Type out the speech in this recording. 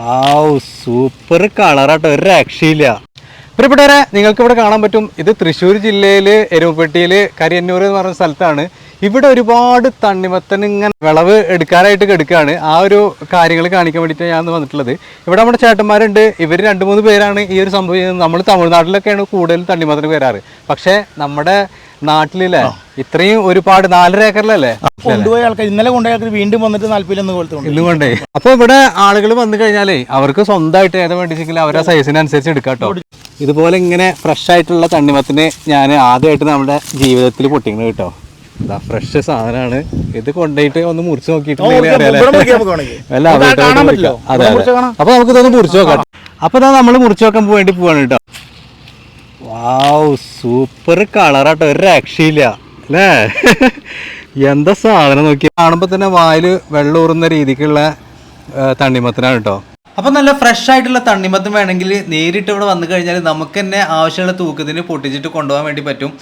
വാവ്, super കളറാട്ടോ, ഒരു രക്ഷയില്ല. പ്രിയപ്പെട്ടവരെ, നിങ്ങൾക്ക് ഇവിടെ കാണാൻ പറ്റും, ഇത് തൃശ്ശൂർ ജില്ലയിൽ എരുമപ്പെട്ടിയിൽ കരിയന്നൂർ എന്ന് പറഞ്ഞ സ്ഥലത്താണ്. ഇവിടെ ഒരുപാട് തണ്ണിമത്തൻ ഇങ്ങനെ വിളവ് എടുക്കാനായിട്ട് കിടക്കുകയാണ്. ആ ഒരു കാര്യങ്ങൾ കാണിക്കാൻ വേണ്ടിയിട്ട് ഞാൻ വന്നിട്ടുള്ളത്. ഇവിടെ നമ്മുടെ ചേട്ടന്മാരുണ്ട്, ഇവർ 2-3 പേരാണ് ഈ ഒരു സംഭവം ചെയ്യുന്നത്. നമ്മൾ തമിഴ്നാട്ടിലൊക്കെയാണ് കൂടുതൽ തണ്ണിമത്തന് വരാറ്. പക്ഷേ നമ്മുടെ നാട്ടിലല്ലേ ഇത്രയും ഒരുപാട് 4.5 ഏക്കറിലല്ലേ കൊണ്ടുപോയ ആൾക്കാർ ഇന്നലെ കൊണ്ടുപോയ ആൾക്കാർ വീണ്ടും വന്നിട്ട് 40 ഇന്നും കൊണ്ടേ. അപ്പൊ ഇവിടെ ആളുകൾ വന്നു കഴിഞ്ഞാലേ അവർക്ക് സ്വന്തമായിട്ട് ഏതാ വേണ്ടിച്ചെങ്കിൽ അവരുടെ സൈസിനനുസരിച്ച് എടുക്കാട്ടോ. ഇതുപോലെ ഇങ്ങനെ ഫ്രഷ് ആയിട്ടുള്ള തണ്ണിമത്തിന് ഞാൻ ആദ്യമായിട്ട് നമ്മുടെ ജീവിതത്തിൽ പൊട്ടിക്കുന്നത് കേട്ടോ. ഫ്രഷ് സാധനമാണ്. ഇത് കൊണ്ടുപോയിട്ട് ഒന്ന് മുറിച്ച് നോക്കിയിട്ടുണ്ടെങ്കിൽ അതെ. അപ്പൊ നമുക്ക് ഇതൊന്ന് മുറിച്ച് നോക്കാം. അപ്പൊ ഇതാ നമ്മൾ മുറിച്ച് നോക്കാൻ വേണ്ടി പോവാണ് കേട്ടോ. വാവ്, സൂപ്പർ കളറാട്ടോ, ഒരു രക്ഷയില്ല അല്ലേ. എന്താ സാധനം നോക്കി കാണുമ്പോൾ തന്നെ വായില് വെള്ളം ഊറുന്ന രീതിക്കുള്ള തണ്ണിമത്തനാണ് കേട്ടോ. അപ്പൊ നല്ല ഫ്രഷ് ആയിട്ടുള്ള തണ്ണിമത്തൻ വേണമെങ്കിൽ നേരിട്ട് ഇവിടെ വന്നു കഴിഞ്ഞാൽ നമുക്ക് തന്നെ ആവശ്യമുള്ള തൂക്കത്തിന് പൊട്ടിച്ചിട്ട് കൊണ്ടുപോകാൻ വേണ്ടി പറ്റും.